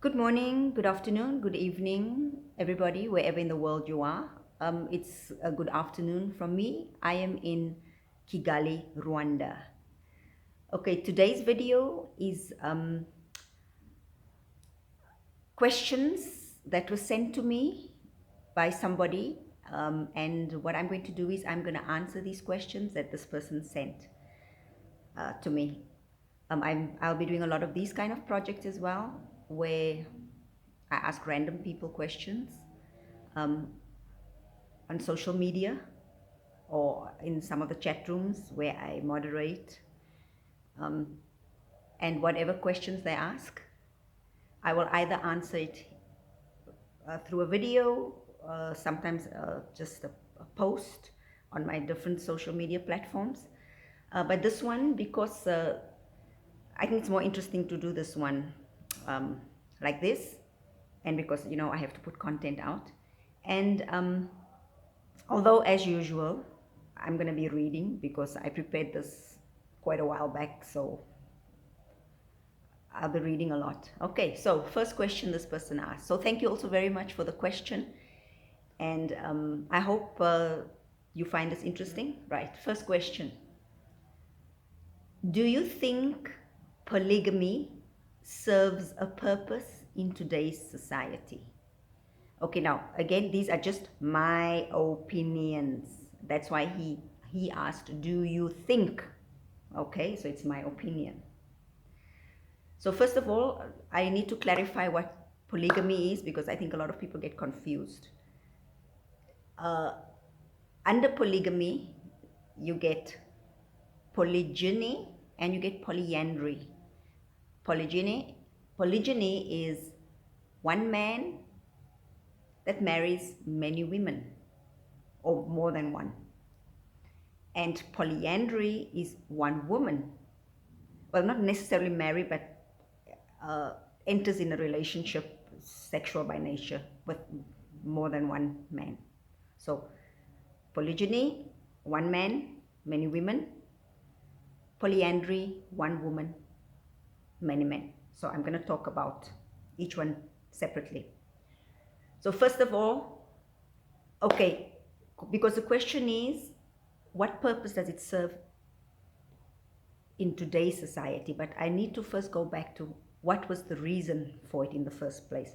Good morning, good afternoon, good evening, everybody, wherever in the world you are. It's a good afternoon from me. I am in Kigali, Rwanda. Okay, today's video is questions that were sent to me by somebody. And what I'm going to do is I'm going to answer these questions that this person sent to me. I'll be doing a lot of these kind of projects as well, where I ask random people questions um, on social media or in some of the chat rooms where I moderate. And whatever questions they ask, I will either answer it through a video, sometimes just a post on my different social media platforms. But this one, because I think it's more interesting to do this one like this, and because I have to put content out. And although as usual, I'm going to be reading because I prepared this quite a while back, so I'll be reading a lot. Okay, so first question this person asked. So thank you also very much for the question, and I hope you find this interesting. Right, first question. Do you think polygamy serves a purpose in today's society? Okay, now again, these are just my opinions. That's why he asked, do you think? Okay, so it's my opinion. So first of all, I need to clarify what polygamy is because I think a lot of people get confused. Under polygamy, you get polygyny and you get polyandry. Polygyny is one man that marries many women or more than one. And polyandry is one woman, well, not necessarily married, but enters in a relationship, sexual by nature, with more than one man. So polygyny, one man, many women. Polyandry, one woman, many men. So I'm going to talk about each one separately. So first of all, okay, because the question is, what purpose does it serve in today's society? But I need to first go back to what was the reason for it in the first place.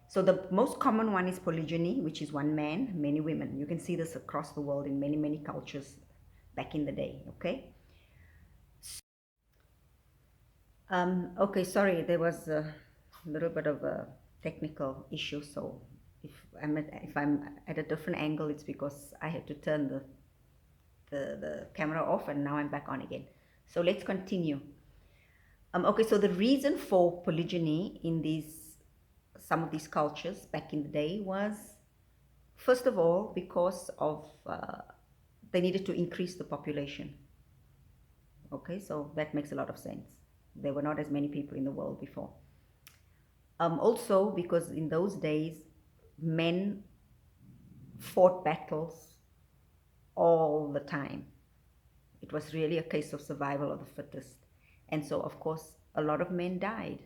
So the most common one is polygyny, which is one man, many women. You can see this across the world in many, many cultures back in the day, okay? Okay, sorry, there was a little bit of a technical issue, so if I'm at a different angle, it's because I had to turn the camera off and now I'm back on again. So let's continue. Okay, so the reason for polygyny in some of these cultures back in the day was, first of all, because of they needed to increase the population. Okay, so that makes a lot of sense. There were not as many people in the world before. Also, because in those days, men fought battles all the time. It was really a case of survival of the fittest. And so, of course, a lot of men died,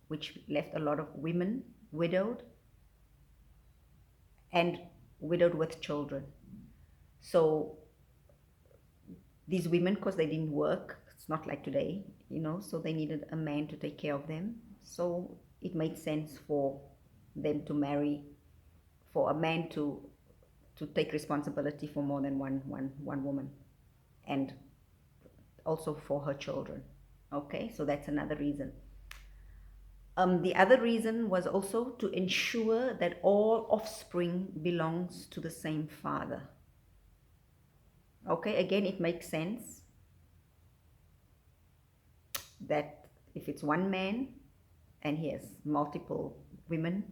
which left a lot of women widowed and widowed with children. So these women, because they didn't work, it's not like today, so they needed a man to take care of them. So it made sense for them to marry, for a man to take responsibility for more than one woman, and also for her children. Okay, so that's another reason. The other reason was also to ensure that all offspring belongs to the same father. Okay, again, it makes sense that if it's one man and he has multiple women,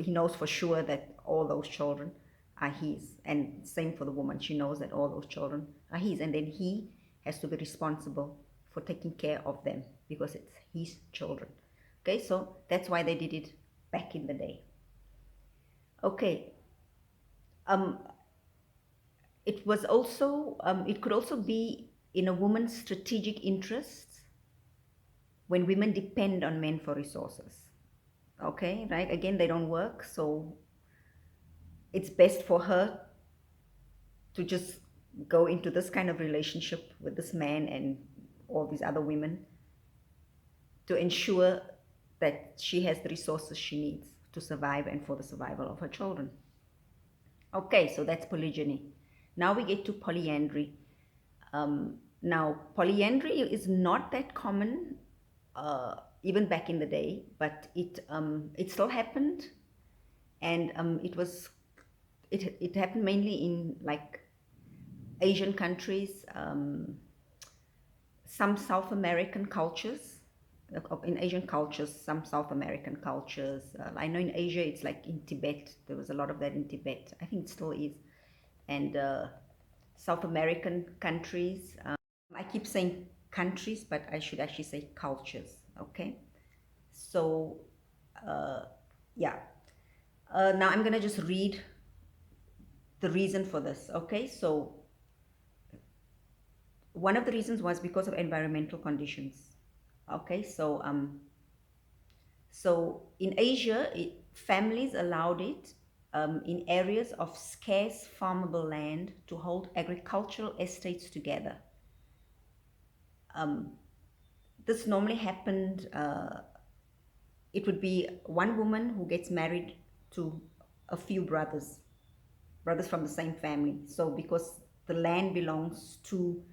he knows for sure that all those children are his. And same for the woman, she knows that all those children are his, and then he has to be responsible for taking care of them because it's his children. Okay, so that's why they did it back in the day. Okay, it was also it could also be in a woman's strategic interests when women depend on men for resources. Okay, right? Again, they don't work, so it's best for her to just go into this kind of relationship with this man and all these other women to ensure that she has the resources she needs to survive and for the survival of her children. Okay, so that's polygyny. Now we get to polyandry. Now, polyandry is not that common, even back in the day, but it still happened, and it happened mainly in like Asian countries, some South American cultures. In Asian cultures, some South American cultures. I know in Asia, it's like in Tibet. There was a lot of that in Tibet. I think it still is, and South American countries. I keep saying countries, but I should actually say cultures. Okay, so yeah. Now I'm gonna just read the reason for this. Okay, so one of the reasons was because of environmental conditions. Okay, so in Asia, families allowed it in areas of scarce farmable land to hold agricultural estates together. This normally happened, it would be one woman who gets married to a few brothers from the same family. So because the land belongs to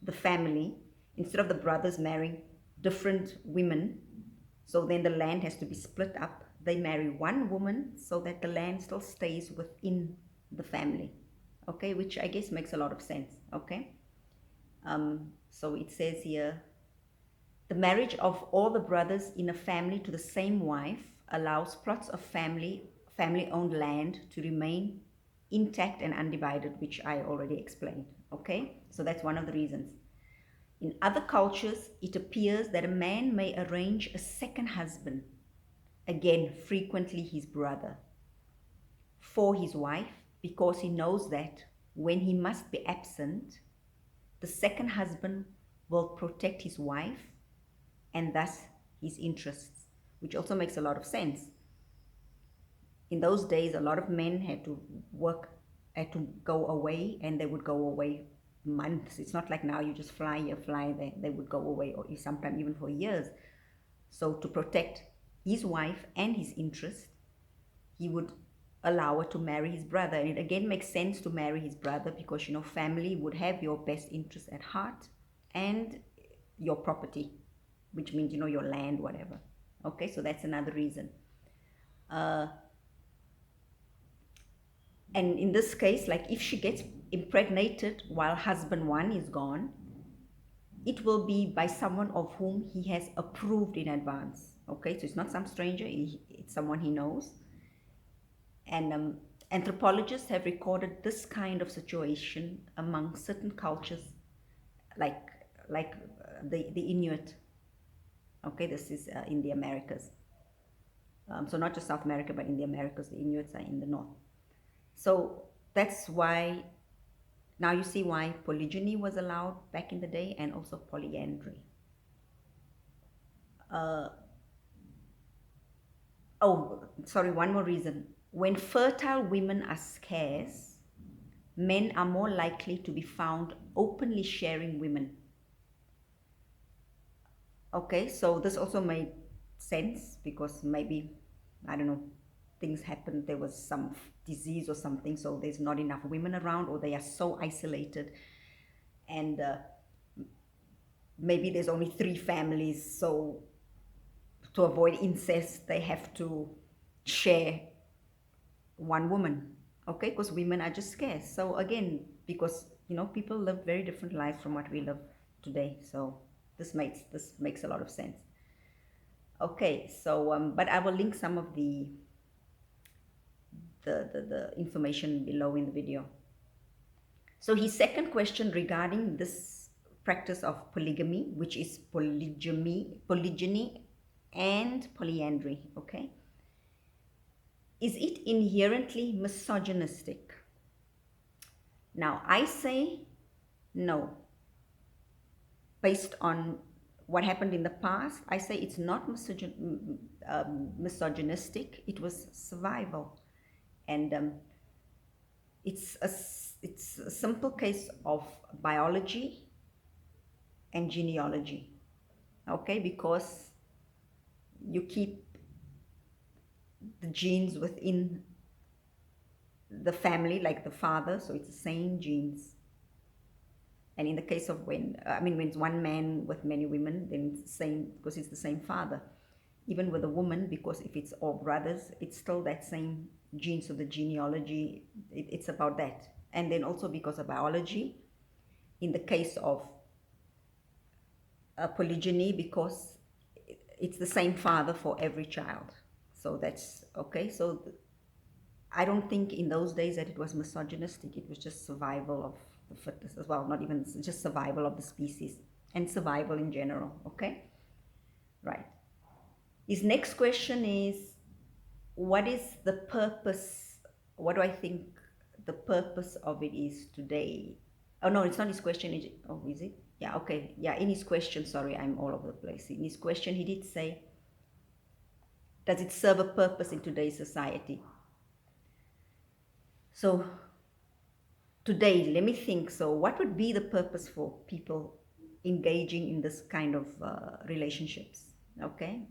the family, instead of the brothers marrying different women, so then the land has to be split up. They marry one woman so that the land still stays within the family. Okay, which I guess makes a lot of sense. Okay, so it says here, the marriage of all the brothers in a family to the same wife allows plots of family-owned land to remain intact and undivided, which I already explained. Okay, so that's one of the reasons. In other cultures, it appears that a man may arrange a second husband, again, frequently his brother, for his wife, because he knows that when he must be absent, the second husband will protect his wife and thus his interests, which also makes a lot of sense. In those days, a lot of men had to go away, and they would go away months. It's not like now you just fly here, fly there. They would go away, or sometimes even for years. So to protect his wife and his interest, he would allow her to marry his brother. And it again makes sense to marry his brother because, you know, family would have your best interest at heart and your property, which means, you know, your land, whatever. Okay, so that's another reason. And in this case, like if she gets impregnated while husband one is gone, it will be by someone of whom he has approved in advance. Okay, so it's not some stranger, it's someone he knows. And anthropologists have recorded this kind of situation among certain cultures, like the Inuit. Okay, this is in the Americas. So not just South America, but in the Americas, the Inuits are in the north. So that's why, now you see why polygyny was allowed back in the day, and also polyandry. Oh, sorry, one more reason. When fertile women are scarce, men are more likely to be found openly sharing women. Okay, so this also made sense because maybe, I don't know, things happened, there was some disease or something, so there's not enough women around, or they are so isolated, and maybe there's only 3 families, so to avoid incest, they have to share one woman. Okay, because women are just scarce. So again, because, you know, people live very different lives from what we live today, so this makes a lot of sense. Okay, so but I will link some of the information below in the video. So his second question regarding this practice of polygamy, which is polygyny and polyandry, okay? Is it inherently misogynistic? Now, I say no, based on what happened in the past, I say it's not misogynistic, it was survival. And it's a simple case of biology and genealogy, okay? Because you keep the genes within the family, like the father, so it's the same genes. And in the case of when it's one man with many women, then it's the same, because it's the same father. Even with a woman, because if it's all brothers, it's still that same gene, so the genealogy, it's about that. And then also because of biology, in the case of polygyny, because it's the same father for every child. So that's okay. So I don't think in those days that it was misogynistic. It was just survival of the fittest as well, not even just survival of the species and survival in general, okay? Right. His next question is, what is the purpose, what do I think the purpose of it is today? Oh, no, it's not his question. Oh, is it? Yeah, okay. Yeah, in his question, sorry, I'm all over the place. In his question, he did say, does it serve a purpose in today's society? So today, let me think. So what would be the purpose for people engaging in this kind of relationships? Okay.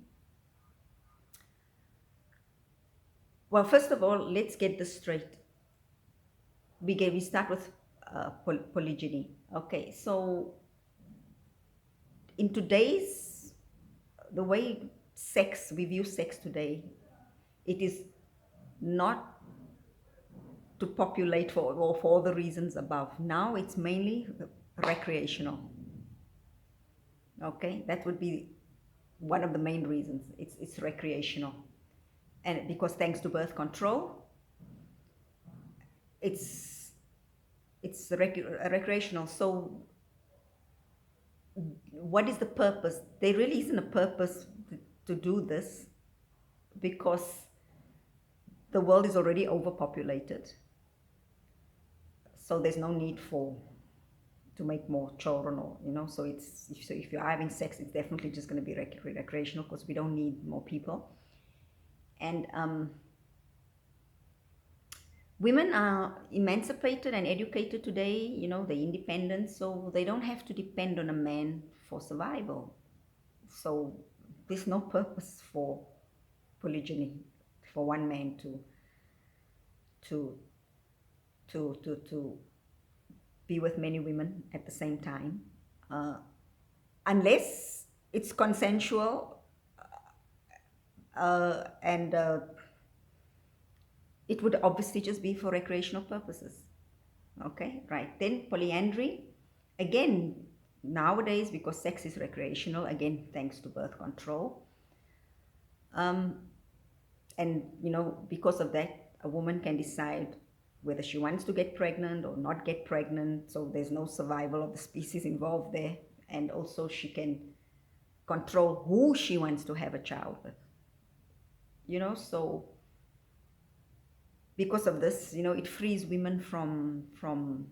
Well, first of all, let's get this straight. We start with polygyny. Okay, so in today's, the way we view sex today, it is not to populate for all the reasons above. Now it's mainly recreational. Okay, that would be one of the main reasons. It's recreational, and because thanks to birth control, it's recreational. So what is the purpose? There really isn't a purpose to do this, because the world is already overpopulated. So there's no need to make more children, or so if you're having sex, it's definitely just going to be recreational, because we don't need more people. And women are emancipated and educated today, they're independent, so they don't have to depend on a man for survival. So there's no purpose for polygyny, for one man to be with many women at the same time, unless it's consensual, and it would obviously just be for recreational purposes. Okay, right. Then polyandry, again, nowadays, because sex is recreational, again, thanks to birth control. And because of that, a woman can decide whether she wants to get pregnant or not get pregnant. So there's no survival of the species involved there. And also she can control who she wants to have a child with. So because of this, it frees women from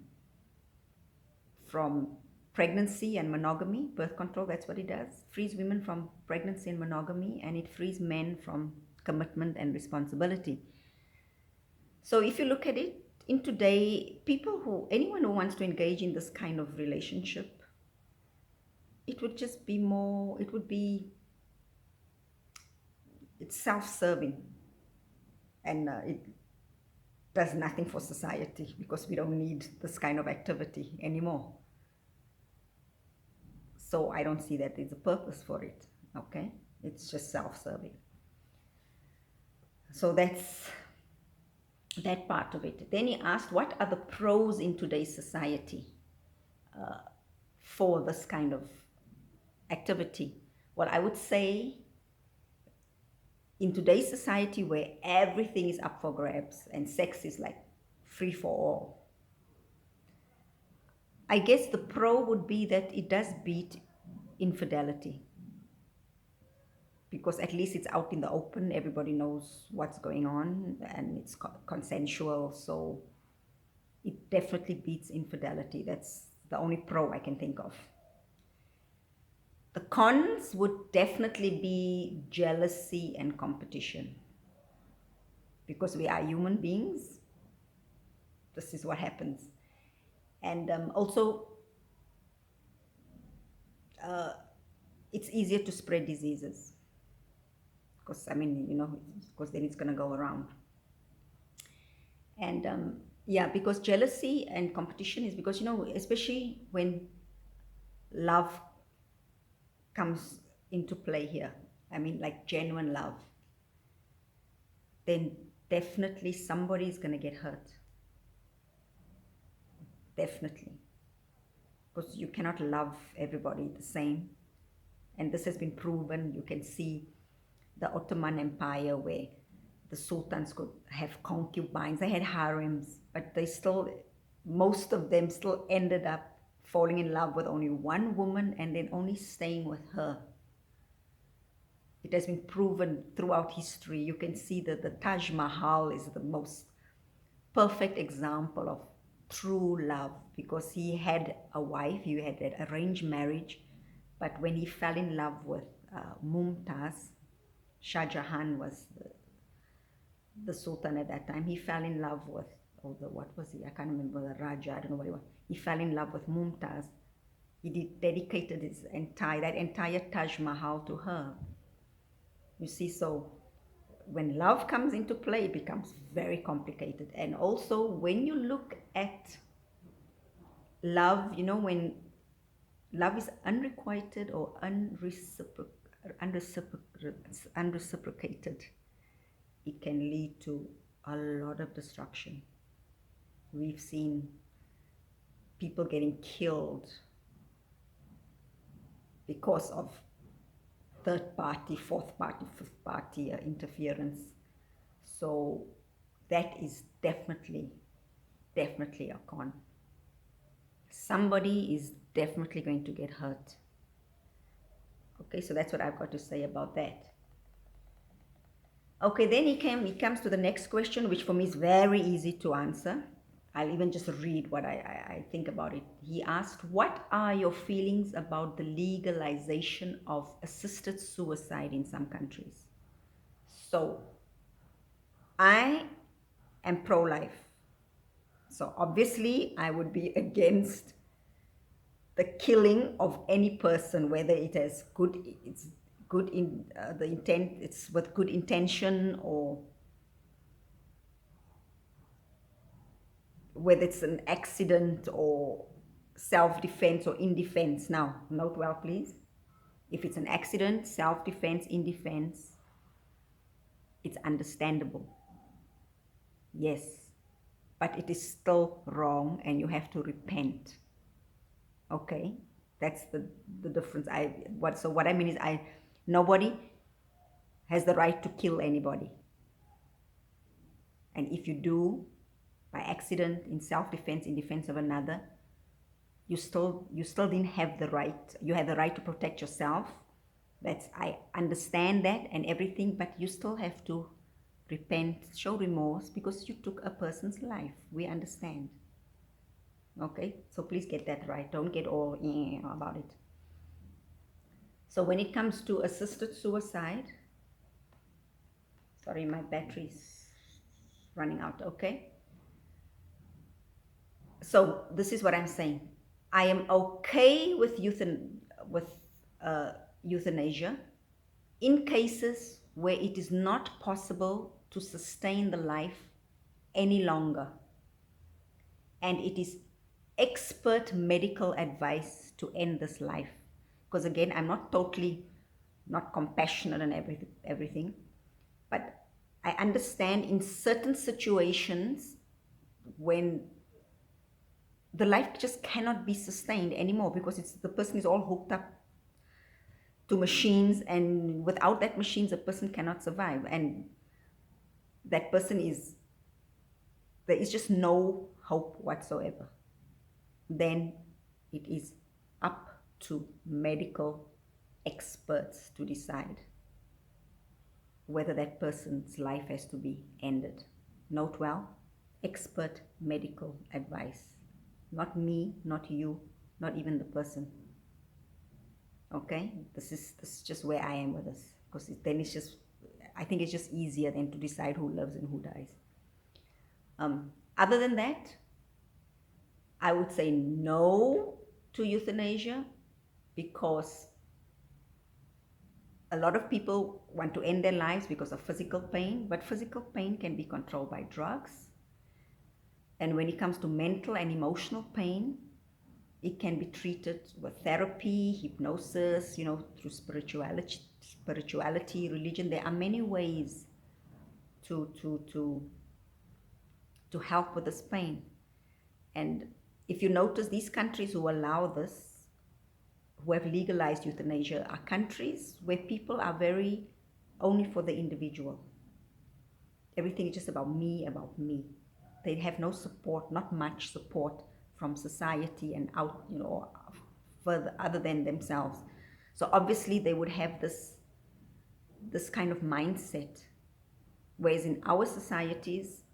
pregnancy and monogamy. Birth control, that's what it does. Frees women from pregnancy and monogamy, and it frees men from commitment and responsibility. So if you look at it, in today, anyone who wants to engage in this kind of relationship, it would just be it's self-serving, and it does nothing for society, because we don't need this kind of activity anymore. So I don't see that there's a purpose for it, okay? It's just self-serving. So that's that part of it. Then he asked, what are the pros in today's society for this kind of activity? Well, I would say in today's society, where everything is up for grabs and sex is like free for all, I guess the pro would be that it does beat infidelity, because at least it's out in the open, everybody knows what's going on, and it's consensual, so it definitely beats infidelity. That's the only pro I can think of. The cons would definitely be jealousy and competition. Because we are human beings, this is what happens. And also, it's easier to spread diseases. Because, I mean, because then it's going to go around. And yeah, because jealousy and competition is because, especially when love comes into play here, I mean, like genuine love, then definitely somebody is going to get hurt. Definitely. Because you cannot love everybody the same. And this has been proven. You can see the Ottoman Empire, where the sultans could have concubines. They had harems, but most of them still ended up falling in love with only one woman and then only staying with her. It has been proven throughout history. You can see that the Taj Mahal is the most perfect example of true love, because he had a wife, he had an arranged marriage, but when he fell in love with Mumtaz, Shah Jahan was the Sultan at that time. He fell in love with, what was he? I can't remember, the Raja, I don't know what he was. He fell in love with Mumtaz. He dedicated that entire Taj Mahal to her. You see, so when love comes into play, it becomes very complicated. And also, when you look at love, when love is unrequited or unreciprocated, it can lead to a lot of destruction. We've seen people getting killed because of third party, fourth party, fifth party interference. So that is definitely a con. Somebody is definitely going to get hurt. Okay, so that's what I've got to say about that. Okay, then he comes to the next question, which for me is very easy to answer. I'll even just read what I think about it. He asked, what are your feelings about the legalization of assisted suicide in some countries? So, I am pro-life. So obviously, I would be against the killing of any person, whether it's good in the intent, it's with good intention, or whether it's an accident or self-defense or in defense. Now, note well, please. If it's an accident, self-defense, in defense, it's understandable. Yes, but it is still wrong and you have to repent. Okay, that's the difference. So what I mean is, nobody has the right to kill anybody. And if you do, by accident, in self-defense, in defense of another, you still didn't have the right. You had the right to protect yourself. I understand that and everything, but you still have to repent, show remorse, because you took a person's life. We understand. Okay, so please get that right. Don't get all about it. So when it comes to assisted suicide, sorry, my battery's running out. Okay, so this is what I'm saying. I am okay with euthanasia in cases where it is not possible to sustain the life any longer, and it is expert medical advice to end this life. Because again, I'm not compassionate and everything, but I understand in certain situations when the life just cannot be sustained anymore, because the person is all hooked up to machines, and without that machines, a person cannot survive, and that person there is just no hope whatsoever. Then it is up to medical experts to decide whether that person's life has to be ended. Note well, expert medical advice. Not me, not you, not even the person. Okay, this is just where I am with this, because then it's just, I think it's just easier then to decide who lives and who dies. Other than that, I would say no to euthanasia, because a lot of people want to end their lives because of physical pain, but physical pain can be controlled by drugs. And when it comes to mental and emotional pain, it can be treated with therapy, hypnosis, through spirituality, religion. There are many ways to help with this pain. And if you notice, these countries who allow this, who have legalized euthanasia, are countries where people are very only for the individual. Everything is just about me, about me. They have no support, not much support from society and out, further other than themselves. So obviously they would have this kind of mindset. Whereas in our societies,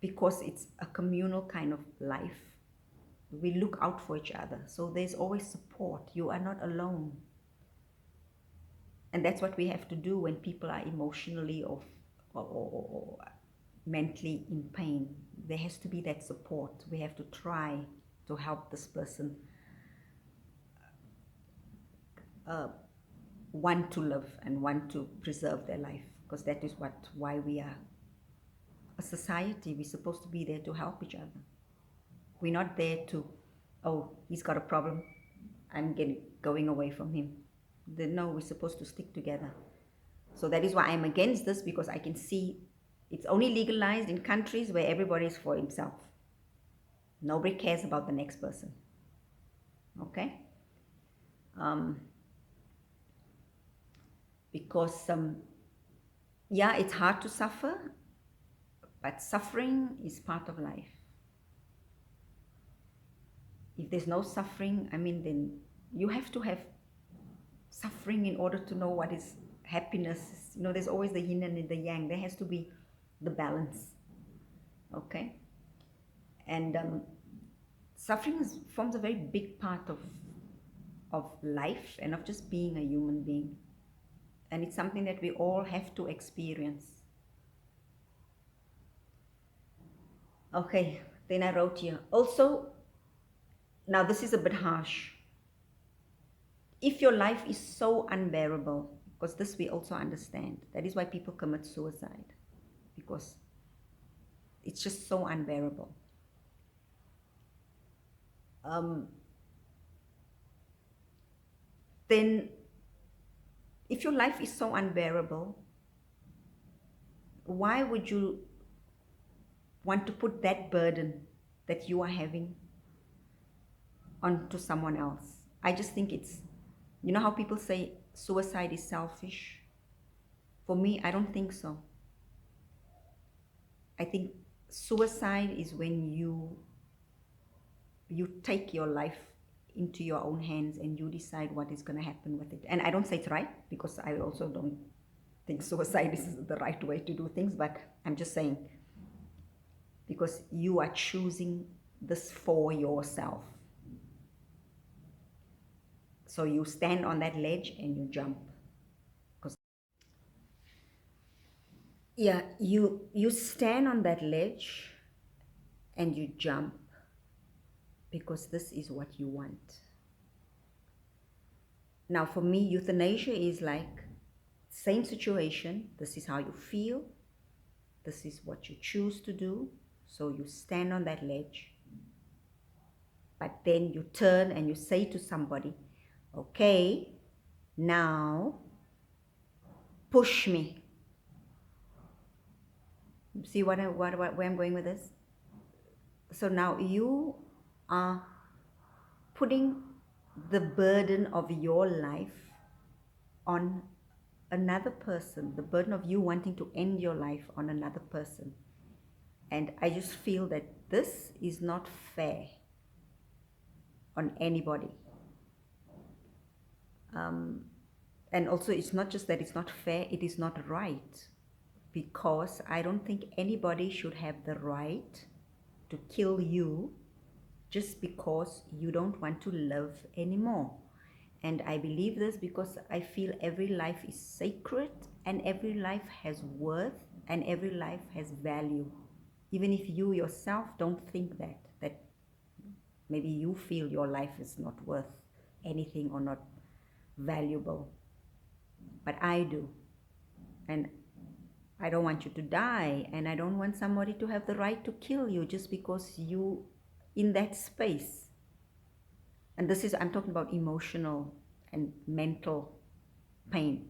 because it's a communal kind of life, we look out for each other. So there's always support. You are not alone. And that's what we have to do when people are emotionally or mentally in pain. There has to be that support. We have to try to help this person want to live and want to preserve their life, because that is why we are a society. We're supposed to be there to help each other. We're not there to, oh, he's got a problem, I'm going away from him. No, we're supposed to stick together. So that is why I'm against this, because I can see it's only legalized in countries where everybody is for himself. Nobody cares about the next person. Okay? Because yeah, it's hard to suffer, but suffering is part of life. If there's no suffering, then you have to have suffering in order to know what is happiness. There's always the yin and the yang. There has to be the balance. Okay? And suffering forms a very big part of life and of just being a human being. And it's something that we all have to experience. Okay, then I wrote here. Also, now this is a bit harsh. If your life is so unbearable, because this we also understand, that is why people commit suicide, because it's just so unbearable. Then, if your life is so unbearable, why would you want to put that burden that you are having onto someone else? I just think it's, how people say suicide is selfish? For me, I don't think so. I think suicide is when you take your life into your own hands and you decide what is going to happen with it. And I don't say it's right, because I also don't think suicide is the right way to do things, but I'm just saying, because you are choosing this for yourself. So you stand on that ledge and you jump. Yeah, you stand on that ledge and you jump because this is what you want. Now for me, euthanasia is like same situation. This is how you feel. This is what you choose to do. So you stand on that ledge, but then you turn and you say to somebody, okay, now push me. See where I'm going with this? So now you are putting the burden of your life on another person, the burden of you wanting to end your life on another person. And I just feel that this is not fair on anybody. And also, it's not just that it's not fair, it is not right. Because I don't think anybody should have the right to kill you just because you don't want to live anymore. And I believe this because I feel every life is sacred and every life has worth and every life has value. Even if you yourself don't think that maybe you feel your life is not worth anything or not valuable. But I do. And I don't want you to die, and I don't want somebody to have the right to kill you just because you in that space. And this is, I'm talking about emotional and mental pain.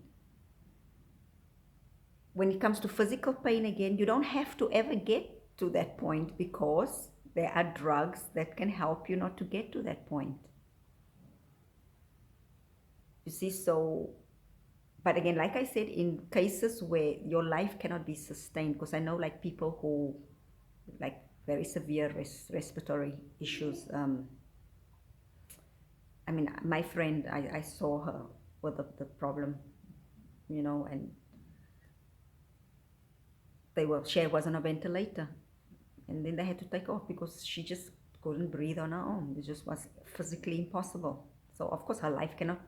When it comes to physical pain, again, you don't have to ever get to that point because there are drugs that can help you not to get to that point. You see, so, but again, like I said, in cases where your life cannot be sustained, because I know like people who, like very severe respiratory issues, I mean, my friend, I saw her with the problem, you know, and she was on a ventilator, and then they had to take off because she just couldn't breathe on her own. It just was physically impossible. So of course her life cannot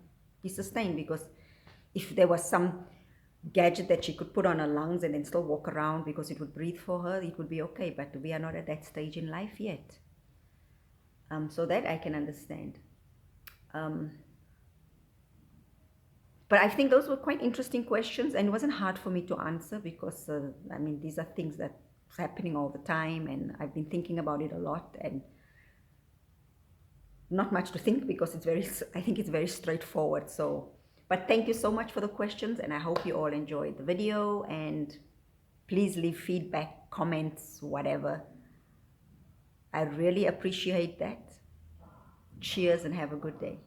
be sustained, because if there was some gadget that she could put on her lungs and then still walk around because it would breathe for her, it would be okay. But we are not at that stage in life yet. So that I can understand. But I think those were quite interesting questions, and it wasn't hard for me to answer because, I mean, these are things that's happening all the time, and I've been thinking about it a lot, and not much to think because I think it's very straightforward. So, but thank you so much for the questions, and I hope you all enjoyed the video, and please leave feedback, comments, whatever. I really appreciate that. Cheers and have a good day.